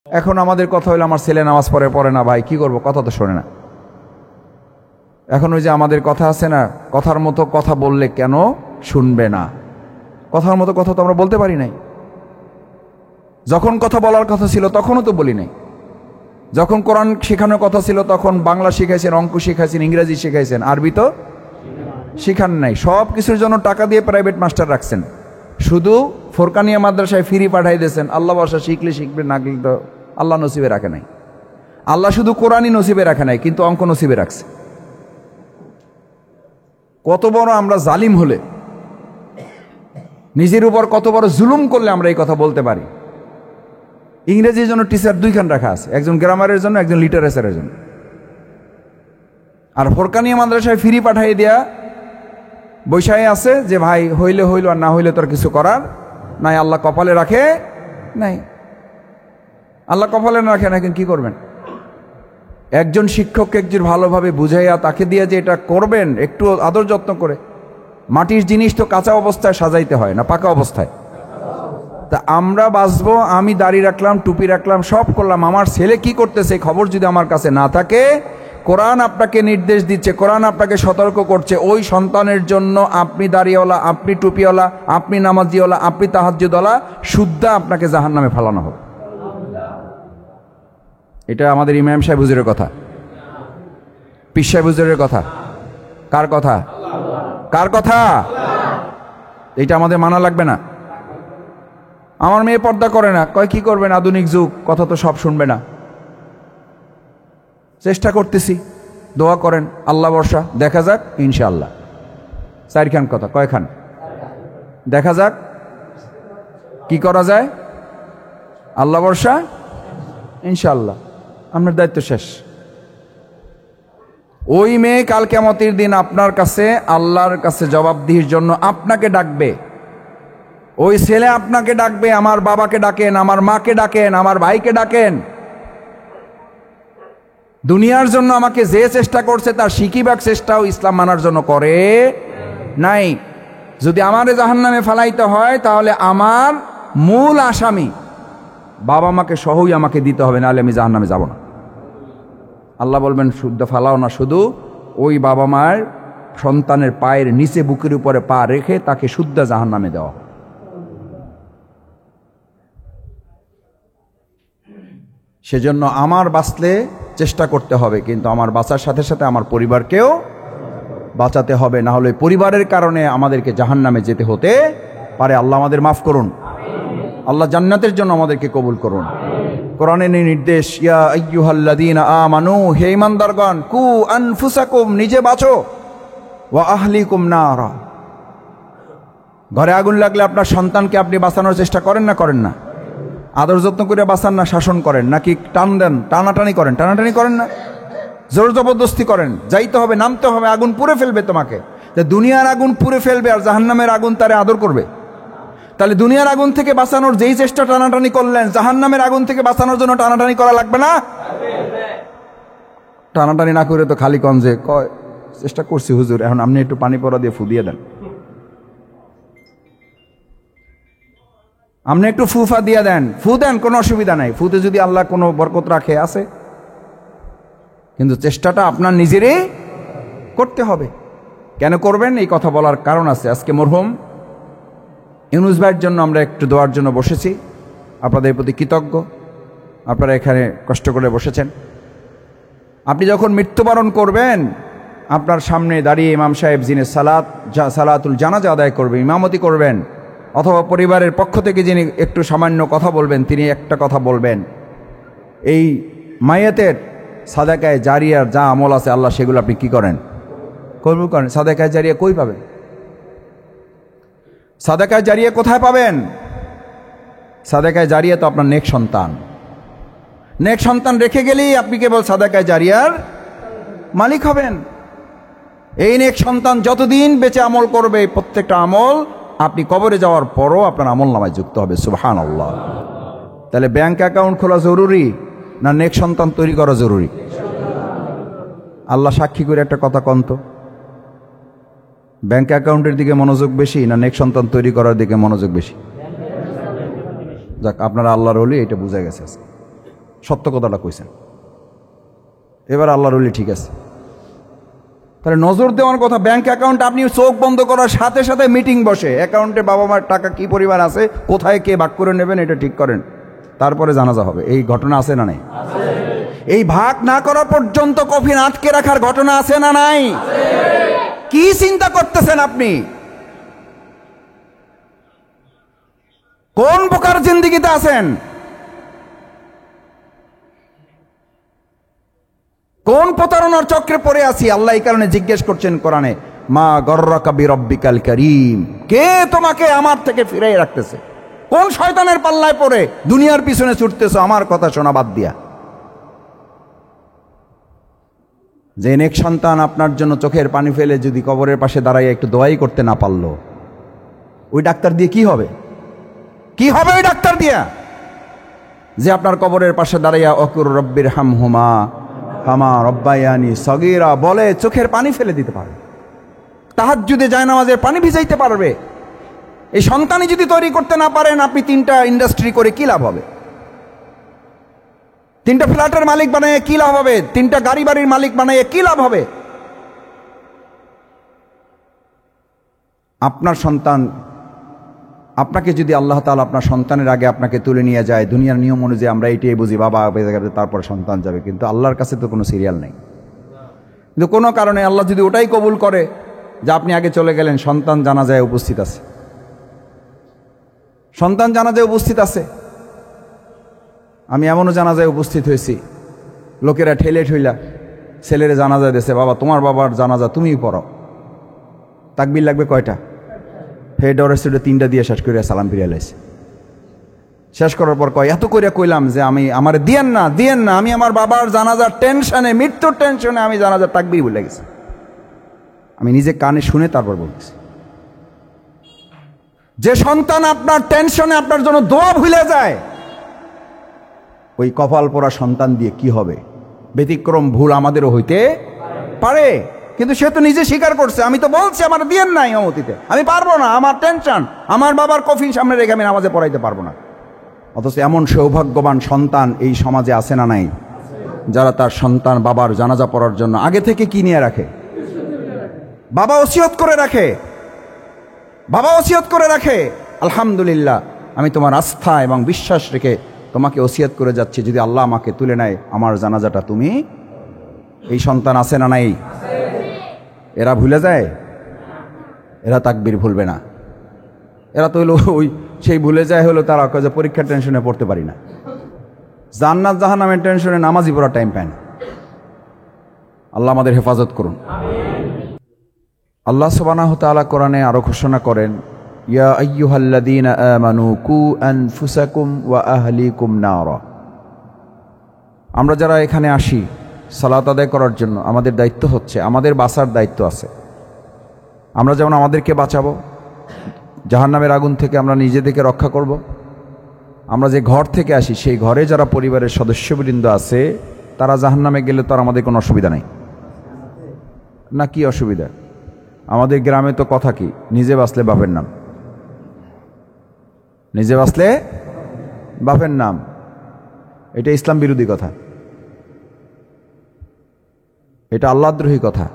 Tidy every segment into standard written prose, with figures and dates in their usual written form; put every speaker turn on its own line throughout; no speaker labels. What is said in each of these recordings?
এখন আমাদের কথা হলো আমার ছেলে নামাজ পড়ে না, ভাই কি করব, কথা তো শোনে না। এখন ওই যে আমাদের কথা আছে না, কথার মতো কথা বললে কেন শুনবে না, কথার মতো কথা তো আমরা বলতে পারি নাই। যখন কথা বলার কথা ছিল তখনও তো বলি নাই। যখন কোরআন শেখানোর কথা ছিল তখন বাংলা শিখাইছেন, অঙ্ক শিখাইছেন, ইংরেজি শিখাইছেন, আরবি তো শিখান নাই। সব কিছুর জন্য টাকা দিয়ে প্রাইভেট মাস্টার রাখছেন, শুধু ফোরকানিয়া মাদ্রাসায় ফ্রি পাঠাই দিয়েছেন। আল্লাহ ভাষা শিখলে শিখবে, না শিখলে তো আল্লাহ নসিবে রাখে নাই। আল্লাহ শুধু কোরআনই নসিবে রাখে নাই, কিন্তু অঙ্ক নসিবে রাখছে। কত বড় আমরা জালিম হলে, নিজের উপর কত বড় জুলুম করলে আমরা এই কথা বলতে পারি। ইংরেজির জন্য টিচার দুইখান রাখা আছে, একজন গ্রামারের জন্য, একজন লিটারেচারের জন্য। আর ফোরকানিয়া মাদ্রাসায় ফ্রি পাঠাই দেয়া বৈশায় আছে যে ভাই হইলে হইল, আর না হইলে তোর কিছু করার নাই। আল্লাহ কপালে রাখে নাই, আল্লাহ কপালে না রাখে না, কিন্তু কি করবেন? একজন শিক্ষককে একজন ভালোভাবে বুঝাইয়া তাকে দিয়ে যে এটা করবেন, একটু আদর যত্ন করে। মাটির জিনিস তো কাঁচা অবস্থায় সাজাইতে হয় না পাকা অবস্থায়। তা আমরা বাঁচবো, আমি দাড়ি রাখলাম, টুপি রাখলাম, সব করলাম, আমার ছেলে কি করতেছে খবর যদি আমার কাছে না থাকে, কোরআন আপনাকে নির্দেশ দিচ্ছে, কোরআন আপনাকে সতর্ক করছে, ওই সন্তানের জন্য আপনি দাড়িওয়ালা, আপনি টুপিওয়ালা, আপনি নামাজিওয়ালা, আপনি তাহাজ্জুদওয়ালা, শুদ্ধা আপনাকে জাহান্নামে ফালানো হবে। এটা আমাদের ইমাম সাহেব হুজুরের কথা, পীর সাহেব হুজুরের কথা। কার কথা? কার কথা? এটা আমাদের মানা লাগবে না। আমার মেয়ে পর্দা করে না, কয় কি করবেন, আধুনিক যুগ, কথা তো সব শুনবে না। চেষ্টা করতেছি, দোয়া করেন, আল্লাহ ভরসা, দেখা যাক ইনশাআল্লাহ। চারখান কথা, কয়খান? দেখা যাক কি করা যায়, আল্লাহ ভরসা, ইনশাআল্লাহ। আপনার দায়িত্ব শেষ। ওই মেয়ে কাল কিয়ামতের দিন আপনার কাছে, আল্লাহর কাছে জবাবদিহির জন্য আপনাকে ডাকবে। ওই ছেলে আপনাকে ডাকবে, আমার বাবাকে ডাকেন, আমার মাকে ডাকেন, আমার ভাইকে ডাকেন। দুনিয়ার জন্য আমাকে যে চেষ্টা করছে তার শিকিবাক চেষ্টাও ইসলাম মানার জন্য করে নাই। যদি আমারে জাহান্নামে ফালাইতে হয় তাহলে আমার মূল আসামি বাবা মাকে সহই আমাকে দিতে হবে, নাহলে আমি জাহান্নামে যাব না। আল্লাহ বলবেন শুদ্ধ ফালাও না, শুধু ওই বাবা মায়ের সন্তানের পায়ের নিচে বুকের উপরে পা রেখে তাকে শুদ্ধ জাহান্নামে দেওয়া। সেজন্য আমার বাঁচলে চেষ্টা করতে হবে, কিন্তু আমার বাঁচার সাথে সাথে আমার পরিবারকেও বাঁচাতে হবে, না হলে পরিবারের কারণে আমাদেরকে জাহান্নামে যেতে হতে পারে। আল্লাহ আমাদের মাফ করুন, আল্লাহ জান্নাতের জন্য আমাদেরকে কবুল করুন। কোরআনের নির্দেশ, ইয়া আইয়ুহাল্লাযীনা আমানু, হে ঈমানদারগণ, কু আনফুসাকুম, নিজে বাঁচো, ওয়া আহলিকুম নারা, ঘরে আগুন লাগলে আপনার সন্তানকে আপনি বাঁচানোর চেষ্টা করেন না? করেন না? আদর যত্ন করে বাঁচান না শাসন করেন? নাকি টান দেন, টানাটানি করেন? টানাটানি করেন না, জোর জবরদস্তি করেন। যাইতে হবে, নামতে হবে, আগুন পুড়ে ফেলবে তোমাকে। দুনিয়ার আগুন পুড়ে ফেলবে আর জাহান্নামের আগুন তারে আদর করবে। তাহলে দুনিয়ার আগুন থেকে বাঁচানোর যেই চেষ্টা টানাটানি করলেন, জাহান্নামের আগুন থেকে বাঁচানোর জন্য টানাটানি করা লাগবে না? টানাটানি না করে তো খালি কন যে কয় চেষ্টা করছি হুজুর, এখন আপনি একটু পানি পড়া দিয়ে ফু দিয়ে দেন, আপনি একটু ফুফা দিয়ে দেন, ফু দেন, কোনো অসুবিধা নাই। ফুতে যদি আল্লাহ কোনো বরকত রাখে আছে, কিন্তু চেষ্টাটা আপনার নিজেরই করতে হবে। কেন করবেন এই কথা বলার কারণ আছে। আজকে মরহুম ইউনুস ভাইয়ের জন্য আমরা একটু দোয়ার জন্য বসেছি। আপনাদের প্রতি কৃতজ্ঞ, আপনারা এখানে কষ্ট করে বসেছেন। আপনি যখন মৃত্যুবরণ করবেন, আপনার সামনে দাঁড়িয়ে ইমাম সাহেব যিনি সালাতুল জানাজা আদায় করবে, ইমামতি করবেন, অথবা পরিবারের পক্ষ থেকে যিনি একটু সামান্য কথা বলবেন, তিনি একটা কথা বলবেন, এই মাইয়াতের সাদাকায়ে জারিয়ার যা আমল আছে আল্লাহ সেগুলো আপনি কি করেন? কবুল করেন। সাদাকায়ে জারিয়া কই পাবেন? সাদাকায়ে জারিয়া কোথায় পাবেন? সাদাকায়ে জারিয়া তো আপনার নেক সন্তান। নেক সন্তান রেখে গেলেই আপনি কেবল সাদাকায়ে জারিয়ার মালিক হবেন। এই নেক সন্তান যতদিন বেঁচে আমল করবে, প্রত্যেকটা আমল আপনি কবরে যাওয়ার পরও আপনার আমল নামায় যুক্ত হবে। সুবহানাল্লাহ। তাহলে ব্যাংক অ্যাকাউন্ট খোলা জরুরি না নেক সন্তান তৈরি করা জরুরি? আল্লাহ সাক্ষী করে একটা কথা কন্ত, ব্যাংক অ্যাকাউন্টের দিকে মনোযোগ বেশি না নেক সন্তান তৈরি করার দিকে মনোযোগ বেশি? যাক, আপনারা আল্লাহর ওলি, এটা বোঝা গেছে। সত্য কথাটা কইছেন। এবার আল্লাহর ওলি ঠিক আছে। তাহলে নজর দেওয়ার কথা, ব্যাংক অ্যাকাউন্ট আপনি চোখ বন্ধ করার সাথে সাথে মিটিং বসে, অ্যাকাউন্টে বাবা মার টাকা কি পরিমাণ আছে, কোথায় কে ভাগ করে নেবেন এটা ঠিক করেন, তারপরে জানাজা হবে। এই ঘটনা আছে না নাই? এই ভাগ না করা পর্যন্ত কফিন আটকে রাখার ঘটনা আছে না নাই? কি চিন্তা করতেছেন আপনি? কোন প্রকার জিন্দেগিতে আছেন? কোন প্রতারণার চক্রে পড়ে আছি? আল্লাহ এই কারণে জিজ্ঞেস করছেন কোরআনে, মা গর্রাকা বিরব্বিকাল কারীম, কে তোমাকে আমার থেকে ফিরিয়ে রাখতেছে? কোন শয়তানের পাল্লায় পড়ে দুনিয়ার পিছনে ছুটতেছো আমার কথা শোনা বাদ দিয়া? যে নেক সন্তান আপনার জন্য চোখের পানি ফেলে যদি কবরের পাশে দাঁড়াইয়া একটু দোয়াই করতে না পারলো, ওই ডাক্তার দিয়ে কি হবে? কি হবে ওই ডাক্তার দিয়া? যে আপনার কবরের পাশে দাঁড়াইয়া অকুর রব্বির হামহুমা কামা রব্বায়ানি সগীরা বলে চোখের পানি ফেলে দিতে পারবে, তাহাজ্জুদে জায়নামাজের পানি ভিজাইতে পারবে। এই সন্তানই যদি তৈরি করতে না পারেন, আপনি 3টা ইন্ডাস্ট্রি করে কি লাভ হবে? 3টা ফ্ল্যাটের মালিক বানায় কি লাভ হবে? 3টা গাড়ি বাড়ির মালিক বানায় কি লাভ হবে? আপনার সন্তান, আপনাকে যদি আল্লাহ তাআলা আপনার সন্তানের আগে আপনাকে তুলে নিয়ে যায়, দুনিয়ার নিয়ম অনুযায়ী আমরা এইটাই বুঝি, বাবা বেঁচে গেলে তারপর সন্তান যাবে, কিন্তু আল্লাহর কাছে তো কোনো সিরিয়াল নেই। কিন্তু কোনো কারণে আল্লাহ যদি ওটাই কবুল করে যে আপনি আগে চলে গেলেন, সন্তান জানাজায় উপস্থিত আছে, সন্তান জানাজায় উপস্থিত আছে। আমি এমনও জানাজায় উপস্থিত হয়েছি, লোকেরা ঠেলে ঠইলা ছেলেরে জানাজা দিয়েছে, বাবা তোমার বাবার জানাজা তুমিই পড়ো, তাকবীর লাগবে কয়টা? হেড অরেস্টে 3টা দিয়ে শেষ করে সালাম ফিরিয়ে লাইছে। শেষ করার পর কয়, এত করে কইলাম যে আমার দিয়েন না, আমি আমার বাবার জানাজার টেনশনে, মৃত্যুর টেনশনে আমি জানাজার তাকবীর ভুলে গেছি। আমি নিজে কানে শুনে তারপর বলতেছি। যে সন্তান আপনার টেনশনে আপনার জন্য দোয়া ভুলে যায়, ওই কপাল পোড়া সন্তান দিয়ে কি হবে? ব্যতিক্রম ভুল আমাদেরও হইতে পারে, কিন্তু সে তো নিজে স্বীকার করছে, আমি তো বলছি আমার দিয়েন নাই অমতিতে, আমি পারবো না, আমার টেনশন, আমার বাবার কফিন সামনে রেখে আমি নামাজে পড়াইতে পারবো না। অথচ এমন সৌভাগ্যবান সন্তান এই সমাজে আছে না নাই, যারা তার সন্তান বাবার জানাজা পড়ার জন্য আগে থেকে কি নিয়ে রাখে? বাবা ওসিয়ত করে রাখে, বাবা ওসিয়ত করে রাখে, আলহামদুলিল্লাহ আমি তোমার আস্থা এবং বিশ্বাস রেখে তোমাকে ওসিয়ত করে যাচ্ছি, যদি আল্লাহ আমাকে তুলে নেয় আমার জানাজাটা তুমি। এই সন্তান আছে না নাই? এরা ভুলে যায়? এরা তাকবীর ভুলবে না। এরা তো হলো ওই সেই ভুলে যায় হলো তারা যে পরীক্ষার টেনশনে পড়তে পারি না, জান্নাত জাহান্নামের টেনশনে নামাজই পড়ার টাইম পায় না। আল্লাহ আমাদের হেফাজত করুন। আল্লাহ সুবহানাহু ওয়া তাআলা কোরআনে আরো ঘোষণা করেন, ইয়া আইয়ুহাল্লাযীনা আমানু কু আনফুসাকুম ওয়া আহলিকুম নারা। আমরা যারা এখানে আসি সালাত আদায় করার জন্য, আমাদের দায়িত্ব হচ্ছে, আমাদের বাঁচার দায়িত্ব আছে। আমরা যেমন আমাদেরকে বাঁচাবো জাহান্নামের আগুন থেকে, আমরা নিজেদেরকে রক্ষা করব। আমরা যে ঘর থেকে আসি সেই ঘরে যারা পরিবারের সদস্যবৃন্দ আছে তারা জাহান্নামে গেলে তো আর আমাদের কোনো অসুবিধা নেই না? কি অসুবিধা? আমাদের গ্রামে তো কথা কি, নিজে বাঁচলে বাপের নাম, নিজে বাঁচলে বাপের নাম। এটা ইসলাম বিরোধী কথা, এটা আল্লাহদ্রোহী কথা।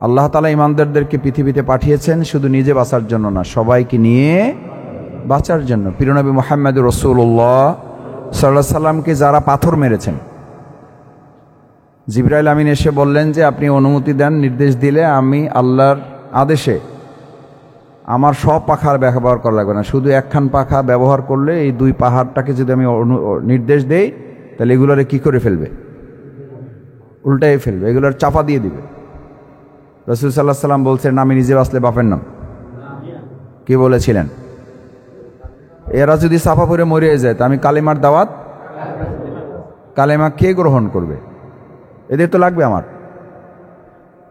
আল্লাহ তাআলা ইমানদারদেরকে পৃথিবীতে পাঠিয়েছেন শুধু নিজে বাঁচার জন্য না, সবাইকে নিয়ে বাঁচার জন্য। প্রিয় নবী মুহাম্মদুর রাসূলুল্লাহ সাল্লাল্লাহু আলাইহি সাল্লামকে যারা পাথর মেরেছেন, জিবরাইল আমিন এসে বললেন যে আপনি অনুমতি দেন, নির্দেশ দিলে আমি আল্লাহর আদেশে আমার সব পাখার ব্যবহার করা লাগবে না, শুধু একখান পাখা ব্যবহার করলে এই 2 পাহাড়টাকে যদি আমি নির্দেশ দেই তাহলে এগুলোরে কি করে ফেলবে? উল্টাই ফেলবে, এগুলোর চাপা দিয়ে দিবে। রাসূল সাল্লাল্লাহু আলাইহি সাল্লাম বলছেন আমি নিজে বাঁচলে বাপের নাম। কি বলেছিলেন? এরা যদি চাপা পড়ে মরে যায় তা আমি কালেমার দাওয়াত, কালেমা কে গ্রহণ করবে? এদের তো লাগবে আমার।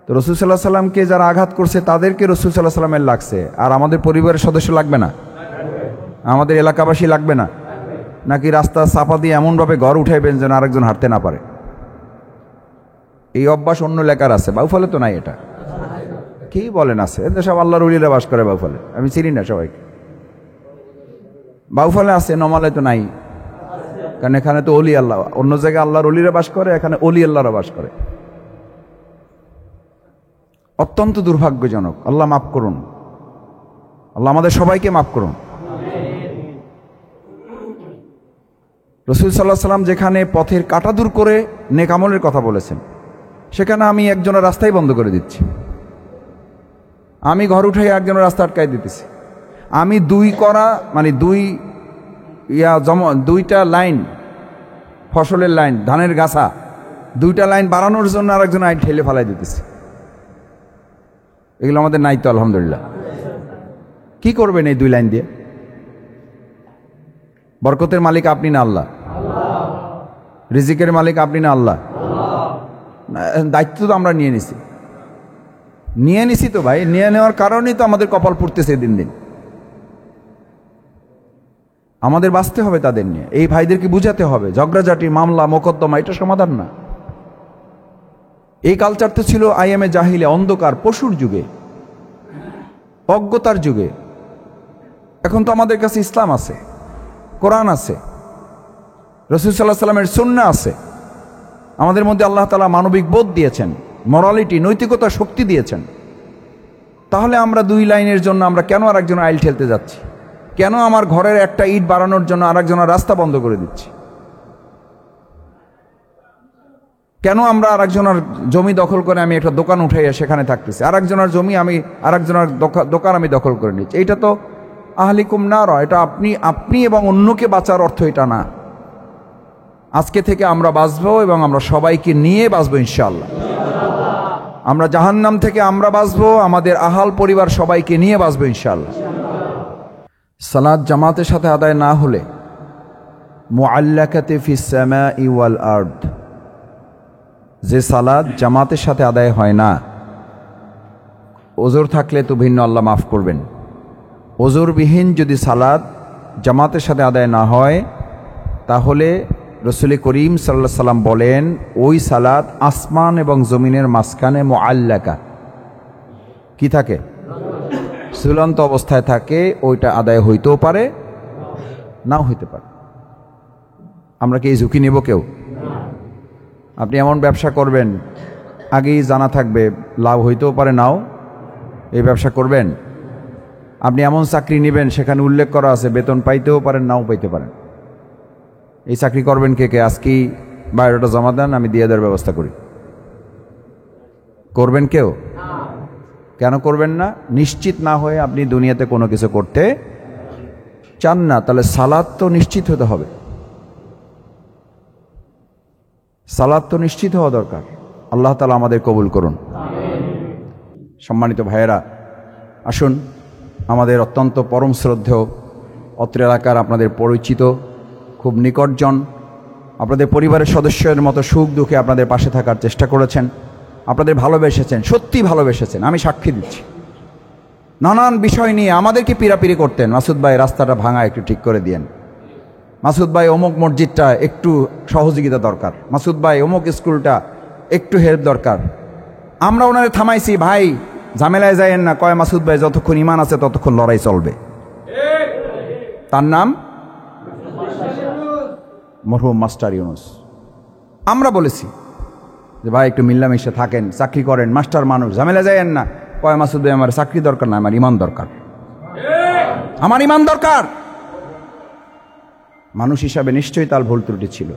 তো রাসূল সাল্লাল্লাহু আলাইহি সাল্লামকে যারা আঘাত করছে তাদেরকে রাসূল সাল্লাল্লাহু আলাইহি সাল্লামের লাগছে, আর আমাদের পরিবারের সদস্য লাগবে না, আমাদের এলাকাবাসী লাগবে না? নাকি রাস্তা চাপা দিয়ে এমনভাবে ঘর উঠাইবেন যেন আরেকজন হাঁটতে না পারে? এই অভ্যাস অন্য এলাকার আছে, বাউফলে তো নাই। এটা কি বলেন আছে? এদের সব আল্লাহর ওলিরা বাস করে বাউফলে, আমি চিনি না সবাইকে। বাউফলে আছে, নমালে তো নাই। কারণ এখানে তো অলি আল্লাহ, অন্য জায়গায় আল্লাহর অলিরা বাস করে, এখানে অলি আল্লাহরা বাস করে। অত্যন্ত দুর্ভাগ্যজনক। আল্লাহ মাফ করুন, আল্লাহ আমাদের সবাইকে মাফ করুন। রাসূল সাল্লাল্লাহু আলাইহি ওয়াসাল্লাম যেখানে পথের কাঁটা দূর করে নেক আমলের কথা বলেছেন, সেখানে আমি একজনের রাস্তাই বন্ধ করে দিচ্ছি, আমি ঘর উঠাই একজনের রাস্তা আটকাই দিতেছি, আমি দুইটা লাইন, ফসলের লাইন, ধানের গাছা, দুইটা লাইন বাড়ানোর জন্য আরেকজন আইন ঠেলে ফেলাই দিতেছি। এগুলো আমাদের নাই তো, আলহামদুলিল্লাহ। কি করবেন এই দুই লাইন দিয়ে? বরকতের মালিক আপনি না আল্লাহ? রিজিকের মালিক আপনি না আল্লাহ? দায়িত্ব তো আমরা নিয়ে নিছি তো ভাই। নিয়ে নেওয়ার কারণেই তো আমাদের কপাল পুড়তেছে দিন দিন। আমাদের বাঁচতে হবে তাদের নিয়ে। এই ভাইদেরকে বুঝাতে হবে ঝগড়াঝাটি, মামলা, মোকদ্দমা এটা সমাধান না। এই কালচার তো ছিল আইএমএ জাহিলে, অন্ধকার, পশুর যুগে, অজ্ঞতার যুগে। এখন তো আমাদের কাছে ইসলাম আছে, কোরআন আছে, রাসূল সাল্লাল্লাহু আলাইহি ওয়াসাল্লামের সুন্নাহ আছে। আমাদের মধ্যে আল্লাহ তাআলা মানবিক বোধ দিয়েছেন, মরালিটি, নৈতিকতা, শক্তি দিয়েছেন। তাহলে আমরা দুই লাইনের জন্য আমরা কেন আরেকজন আইল ঠেলতে যাচ্ছি? কেন আমার ঘরের একটা ইট বাড়ানোর জন্য আরেকজনের রাস্তা বন্ধ করে দিচ্ছি? কেন আমরা আরেকজনের জমি দখল করে আমি একটা দোকান উঠাইয়া সেখানে থাকতেছি, আরেকজনের জমি আমি, আরেকজনের দোকান আমি দখল করে নিচ্ছি? এটা তো আহলিকুম নার, এটা আপনি এবং অন্যকে বাঁচার অর্থ এটা না। আজকে থেকে আমরা বাঁচবো এবং আমরা সবাইকে নিয়ে বাঁচবো ইনশাআল্লাহ। আমরা জাহান্নাম থেকে আমরা বাঁচবো, আমাদের আহাল পরিবার সবাইকে নিয়ে বাঁচবো ইনশাআল্লাহ। সালাত জামাতের সাথে আদায় না হলে মুআল্লাকাতে ফিস সামাই ওয়াল আরদ, যে সালাত জামাতের সাথে আদায় হয় না, ওজোর থাকলে তো ভিন্ন, আল্লাহ মাফ করবেন। ওজোরবিহীন যদি সালাত জামাতের সাথে আদায় না হয়, তাহলে রাসূল করিম সাল্লাল্লাহু আলাইহি সাল্লাম বলেন ওই সালাত আসমান এবং জমিনের মাঝখানে মুআল্লাকা কি থাকে, ঝুলন্ত অবস্থায় থাকে। ওইটা আদায় হইতেও পারে, নাও হইতে পারে। আমরা কি এই ঝুঁকি নেব কেউ? আপনি এমন ব্যবসা করবেন, আগেই জানা থাকবে লাভ হইতেও পারে, নাও। এই ব্যবসা করবেন। আপনি এমন চাকরি নেবেন, সেখানে উল্লেখ করা আছে বেতন পাইতেও পারেন, নাও পাইতে পারেন। এই চাকরি করবেন কে কে? আজকেই বায়োডাটা জমা দেন, আমি দিয়ে দেওয়ার ব্যবস্থা করি। করবেন কেউ? কেন করবেন না? নিশ্চিত না হয়ে আপনি দুনিয়াতে কোনো কিছু করতে চান না। তাহলে সালাত তো নিশ্চিত হতে হবে, সালাত তো নিশ্চিত হওয়া দরকার। আল্লাহ তাআলা আমাদের কবুল করুন। সম্মানিত ভাইয়েরা, আসুন, আমাদের অত্যন্ত পরম শ্রদ্ধেয়, অত্র এলাকার আপনাদের পরিচিত, খুব নিকটজন, আপনাদের পরিবারের সদস্যের মতো সুখ দুঃখে আপনাদের পাশে থাকার চেষ্টা করেছেন, আপনাদের ভালোবেসেছেন, সত্যি ভালোবেসেছেন, আমি সাক্ষী দিচ্ছি। নানান বিষয় নিয়ে আমাদেরকে পীড়াপিড়ি করতেন, মাসুদ ভাই রাস্তাটা ভাঙা একটু ঠিক করে দিয়েন, মাসুদ ভাই অমুক মসজিদটা একটু সহযোগিতা দরকার, মাসুদ ভাই অমুক স্কুলটা একটু হেল্প দরকার। আমরা ওনারে থামাইছি, ভাই ঝামেলায় যায়েন না। কয় মাসুদ ভাই যতক্ষণ ইমান আছে ততক্ষণ লড়াই চলবে। তার নাম মরহুম মাস্টার ইউনুস। আমরা বলেছি যে ভাই একটু মিল্লামিশে থাকেন, চাকরি করেন, মাস্টার মানুষ, ঝামেলা যায়েন না। কয় মাসুদ ভাই আমার চাকরি দরকার না, আমার ইমান দরকার, আমার ইমান দরকার। মানুষ হিসাবে নিশ্চয়ই তার ভুল ত্রুটি ছিল,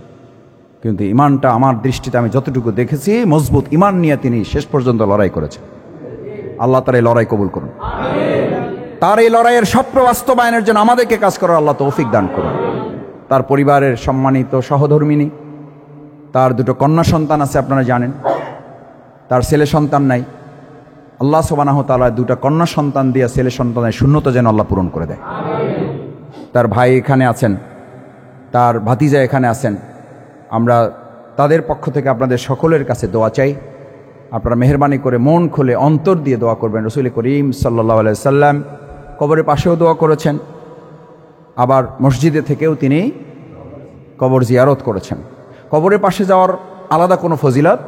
কিন্তু ইমানটা আমার দৃষ্টিতে আমি যতটুকু দেখেছি, মজবুত ইমান নিয়ে তিনি শেষ পর্যন্ত লড়াই করেছেন। আল্লাহ তার এই লড়াই কবুল করুন। তার এই লড়াইয়ের স্বপ্ন বাস্তবায়নের জন্য আমাদেরকে কাজ করার আল্লাহ তৌফিক দান করুন। তার পরিবারের সম্মানিত সহধর্মিনী, তার দুটো কন্যা সন্তান আছে, আপনারা জানেন। তার ছেলে সন্তান নাই। আল্লাহ সুবহানাহু ওয়া তাআলা দুটো কন্যা সন্তান দিয়ে ছেলে সন্তানের শূন্যতা যেন আল্লাহ পূরণ করে দেয়। তার ভাই এখানে আছেন, তার ভাতিজা এখানে আছেন। আমরা তাদের পক্ষ থেকে আপনাদের সকলের কাছে দোয়া চাই। আপনারা মেহেরবানি করে মন খুলে অন্তর দিয়ে দোয়া করবেন। রাসূল করিম সাল্লাল্লাহু আলাইহি সাল্লাম কবরের পাশেও দোয়া করেছেন, আবার মসজিদে থেকেও তিনি কবর জিয়ারত করেছেন। কবরের পাশে যাওয়ার আলাদা কোনো ফজিলত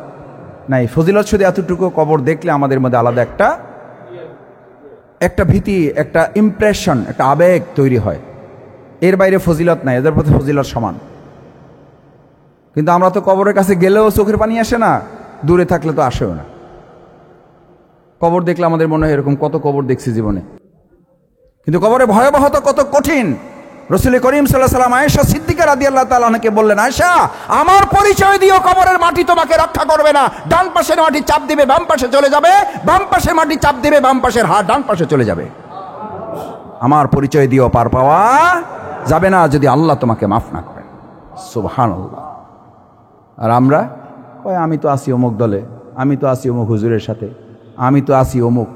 নাই। ফজিলত শুধু এতটুকু, কবর দেখলে আমাদের মধ্যে আলাদা একটা ভীতি, একটা ইমপ্রেশন, একটা আবেগ তৈরি হয়। এর বাইরে ফজিলত নাই, এদের প্রতি ফজিলত সমান। কিন্তু আমরা তো কবরের কাছে গেলেও চোখের পানি আসে না, দূরে থাকলে তো আসেও না। কবর দেখলে আমাদের মনে হয় এরকম কত কবর দেখছি জীবনে, কিন্তু কবরের ভয়াবহতা কত কঠিন। রাসূল করিম সাল্লাল্লাহু আলাইহি ওয়াসাল্লাম আয়েশা সিদ্দিকা রাদিয়াল্লাহু তাআলা আনহাকে বললেন, আয়েশা আমার পরিচয় দিও, কবরের মাটি তোমাকে রক্ষা করবে না। ডান পাশের মাটি চাপ দিবে বাম পাশে চলে যাবে, বাম পাশের মাটি চাপ দিবে বাম পাশের হাড় ডান পাশে চলে যাবে। আমার পরিচয় দিও, পার পাওয়া যাবে না যদি আল্লাহ তোমাকে মাফ না করেন। সুবহানাল্লাহ। আর আমরা কয় আমি তো আসি অমুক দলে, আমি তো আসি অমুক হুজুরের সাথে, আমি তো আসি অমুক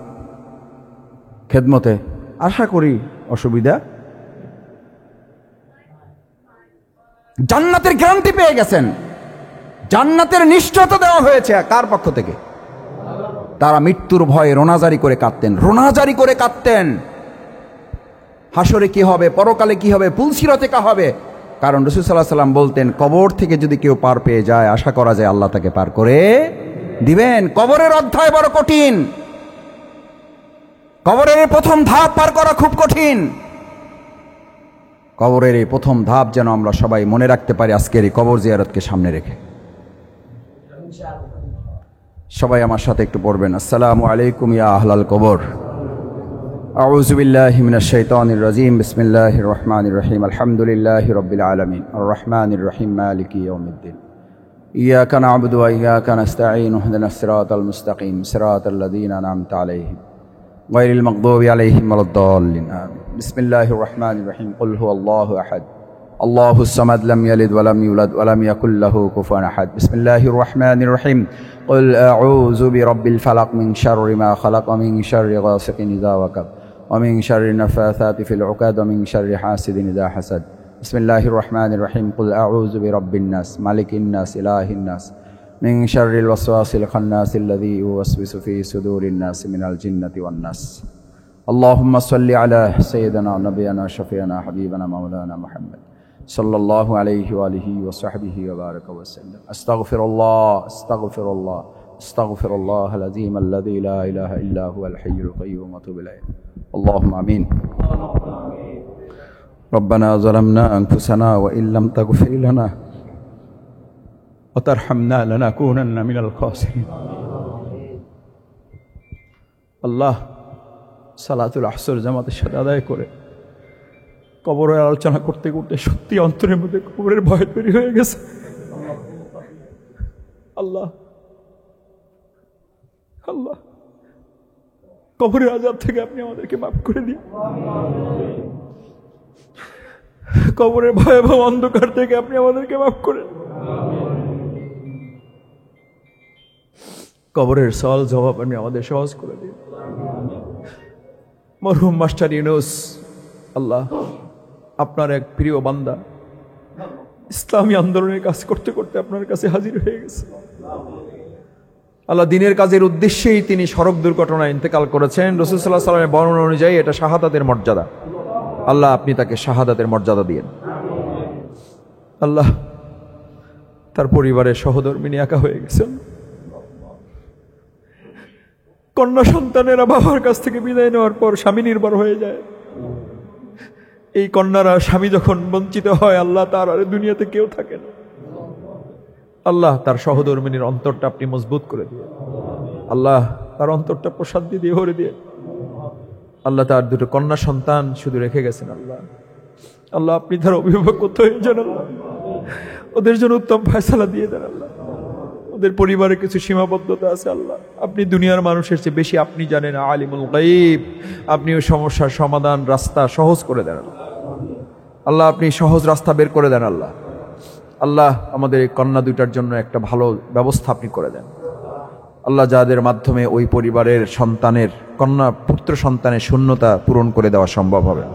খেদমতে। আশা করি অসুবিধা, জান্নাতের গ্যারান্টি পেয়ে গেছেন, জান্নাতের নিশ্চয়তা দেওয়া হয়েছে। কার পক্ষ থেকে? তারা মৃত্যুর ভয়ে রোনাজারি করে কাঁদতেন। হাসরে কি হবে, পরকালে কি হবে, পুলসিরাতে কা হবে। কারণ রাসূল সাল্লাল্লাহু আলাইহি ওয়াসাল্লাম বলতেন, কবর থেকে যদি কেউ পার পেয়ে যায়, আশা করা যায় আল্লাহ তাকে পার করে দিবেন। কবরের অধ্যায় বড় কঠিন, কবরের প্রথম ধাপ পার করা খুব কঠিন। কবরের এই প্রথম ধাপ যেন আমরা সবাই মনে রাখতে পারি আজকের এই কবর জিয়ারতকে সামনে রেখে। সবাই আমার সাথে একটু পড়বেন, আসসালামু আলাইকুম ইয়া আহলাল কবর। আউযু বিল্লাহি মিনাশ শাইতানির রাজিম, বিসমিল্লাহির রহমানির রহিম, আলহামদুলিল্লাহি রাব্বিল আলামিন, আর রহমানির রহিম, মালিকি ইয়াউমিদ্দিন, ইয়াকা না'বুদু ওয়া ইয়াকা নাস্তাঈন, ইহদিনাস সিরাতাল মুস্তাকিম, সিরাতাল্লাযীনা আন'আমতা আলাইহিম গায়রিল মাগদুবি আলাইহিম ওয়ালাদ-দাল্লিন, আমিন। বিসমিল্লাহির রহমানির রহিম, কুল হুয়াল্লাহু আহাদ, আল্লাহুস সামাদ, লাম ইয়ালিদ ওয়া লাম ইউলাদ ওয়া লাম ইয়াকুল লাহু কুফুয়ান আহাদ। বিসমিল্লাহির রহমানির রহিম, কুল আউযু বিরাব্বিল ফালাক, মিন শাররি মা খালাক, ওয়া মিন শাররি গাসিকিন ইযা ওয়াকাব, ওয়া মিন শাররি নাফাসাতি ফিল উকাদ, ওয়া মিন শাররি হাসিদিন ইযা হাসাদ। বিসমিল্লাহির রহমানির রহিম, কুল আউযু বিরাব্বিন নাস, মালিকিন নাস, ইলাহিন নাস, মিন শাররিল ওয়াসওয়াসিল খান্নাসিল্লাযী ইউওয়াসওয়িসু ফি সুদুরিন নাস মিনাল জিন্নাতি ওয়ান নাস। আল্লাহুম্মা সাল্লি আলা সাইয়্যিদিনা নাবিয়িনা শাফিয়ানা হাবিবানা মাওলানা মুহাম্মদ সাল্লাল্লাহু আলাইহি ওয়া আলিহি ওয়া সাহবিহি ওয়া বারাকা ওয়া সাল্লাম। আস্তাগফিরুল্লাহ আস্তাগফিরুল্লাহাল আযীম আল্লাযী লা ইলাহা ইল্লা হুয়াল হাইয়ুল কাইয়্যুম ওয়া আতুবু ইলাইহি। আল্লাহুম্মা আমিন। রব্বানা যালামনা আনফুসানা ওয়া ইল্লাম তাগফির লানা ওয়া তারহামনা লানাকুনান্না মিনাল খাসিরিন। আল্লাহ, সালাতুল আসর জামাতের সাথে আদায় করে কবরের আলোচনা করতে করতে সত্যি অন্তরের মধ্যে কবরের ভয় তৈরি হয়ে গেছে। আল্লাহ আল্লাহ, কবরের আযাব থেকে আপনি আমাদেরকে মাফ করে দিন। কবরের ভয়াবহ অন্ধকার থেকে আপনি আমাদেরকে মাফ করেন। কবরের সওয়াল জবাব আপনি আমাদের সহজ করে দিন। মরহুম মাস্টার ইউনূস, আল্লাহ আপনার এক প্রিয় বান্দা, ইসলামী আন্দোলনের কাজ করতে করতে আপনার কাছে হাজির হয়ে গেছে। আল্লাহ, দিনের কাজের উদ্দেশ্যেই তিনি সড়ক দুর্ঘটনায় ইন্তেকাল করেছেন। রাসূল সাল্লাল্লাহু আলাইহি ওয়াসাল্লামের বর্ণনা অনুযায়ী এটা শাহাদাতের মর্যাদা। আল্লাহ, আপনি তাকে শাহাদাতের মর্যাদা দিয়েন। আল্লাহ, তার পরিবারের সহধর্মিনী একা হয়ে গেছেন। কন্যা সন্তানেরা বাবার কাছ থেকে বিদায় নেওয়ার পর স্বামী নির্ভর হয়ে যায়। এই কন্যারা স্বামী যখন বঞ্চিত হয়, আল্লাহ, তার আর দুনিয়াতে কেউ থাকে না। আল্লাহ, তার সহধর্মিনীর অন্তরটা আপনি মজবুত করে দিয়ে, আল্লাহ তার অন্তরটা প্রশান্তি দিয়ে ভরে দিয়ে। আল্লাহ, তার দুটো কন্যা সন্তান শুধু রেখে গেছেন। আল্লাহ আল্লাহ, আপনি তার অভিভাবক হয়ে যান। আল্লাহ, ওদের জন্য উত্তম ফয়সালা দিয়ে দেন। আল্লাহ, ওদের পরিবারে কিছু সীমাবদ্ধতা আছে। আল্লাহ, আপনি দুনিয়ার মানুষের চেয়ে বেশি আপনি জানেন, আলিমুল গায়ব। আপনি ওই সমস্যার সমাধান রাস্তা সহজ করে দেন। আল্লাহ, আপনি সহজ রাস্তা বের করে দেন। আল্লাহ আল্লাহ, আমাদের এই কন্যা দুইটার জন্য একটা ভালো ব্যবস্থা আপনি করে দেন। আল্লাহ, যাদের মাধ্যমে ওই পরিবারের সন্তানের, কন্যা পুত্র সন্তানের শূন্যতা পূরণ করে দেওয়া সম্ভব হবে।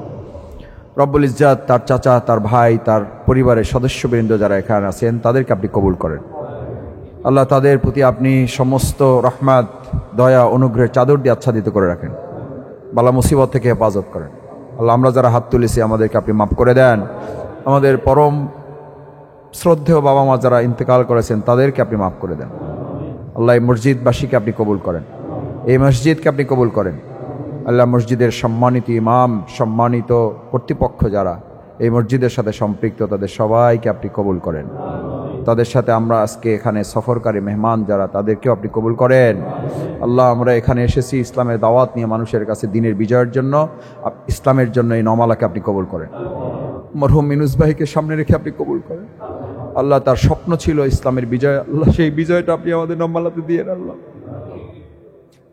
রব্বুল ইজ্জাত তার চাচা, তার ভাই, তার পরিবারের সদস্যবৃন্দ যারা এখানে আছেন তাদেরকে আপনি কবুল করেন। আল্লাহ, তাদের প্রতি আপনি সমস্ত রহমত, দয়া, অনুগ্রহের চাদর দিয়ে আচ্ছাদিত করে রাখেন। বালা মুসিবত থেকে হেফাজত করেন। আল্লাহ, আমরা যারা হাত তুলেছি আমাদেরকে আপনি মাফ করে দেন। আমাদের পরম শ্রদ্ধেয় বাবা মা যারা ইন্তেকাল করেছেন তাদেরকে আপনি মাফ করে দেন। আল্লাহ, এই মসজিদবাসীকে আপনি কবুল করেন, এই মসজিদকে আপনি কবুল করেন। আল্লাহ, মসজিদের সম্মানিত ইমাম, সম্মানিত কর্তৃপক্ষ যারা এই মসজিদের সাথে সম্পৃক্ত, তাদের সবাইকে আপনি কবুল করেন। তাদের সাথে আমরা আজকে এখানে সফরকারী মেহমান যারা, তাদেরকেও আপনি কবুল করেন। আল্লাহ, আমরা এখানে এসেছি ইসলামের দাওয়াত নিয়ে মানুষের কাছে দিনের বিজয়ের জন্য, ইসলামের জন্য এই নমালাকে আপনি কবুল করেন। মরহুম মিনুস ভাইকে সামনে রেখে আপনি কবুল করেন। আল্লাহ, তার স্বপ্ন ছিল ইসলামের বিজয়, আল্লাহ সেই বিজয়টা আপনি আমাদের নমালাতে দিয়ে আল্লাহ।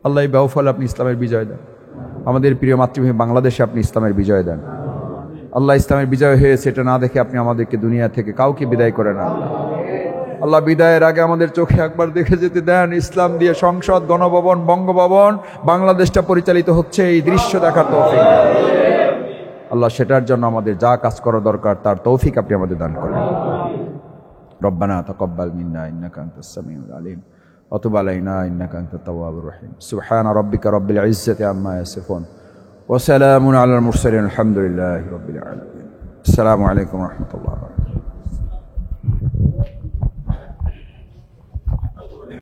আল্লাহ, এই বাউফলে আপনি ইসলামের বিজয় দেন। আমাদের প্রিয় মাতৃভূমি বাংলাদেশে আপনি ইসলামের বিজয় দেন। আল্লাহ, ইসলামের বিজয় হয়েছে এটা না দেখে আপনি আমাদেরকে দুনিয়া থেকে কাউকে বিদায় করেন আল্লাহ। আল্লাহ, বিদায়ের আগে আমাদের চোখে একবার দেখে যেতে দেন ইসলাম দিয়ে সংসদ, গণভবন, বঙ্গভবন, বাংলাদেশটা পরিচালিত হচ্ছে, এই দৃশ্য দেখার তৌফিক আল্লাহ। সেটার জন্য আমাদের যা কাজ করা দরকার তার তৌফিক আপনি আমাদের দান করেন। রব্বানা তাকাব্বাল মিন্না ইন্নাকা আনতাস সামিউল আলিম ওয়া তুব আলাইনা ইন্নাকা আনতাত তাওয়াবুর রহিম। সুবহানা রাব্বিকা রাব্বিল ইজ্জাতি আম্মা ইয়াসিফুন ওয়া সালামুন আলাল মুরসালিন আলহামদুলিল্লাহি রাব্বিল আলামিন। আসসালামু আলাইকুম ওয়া রাহমাতুল্লাহ।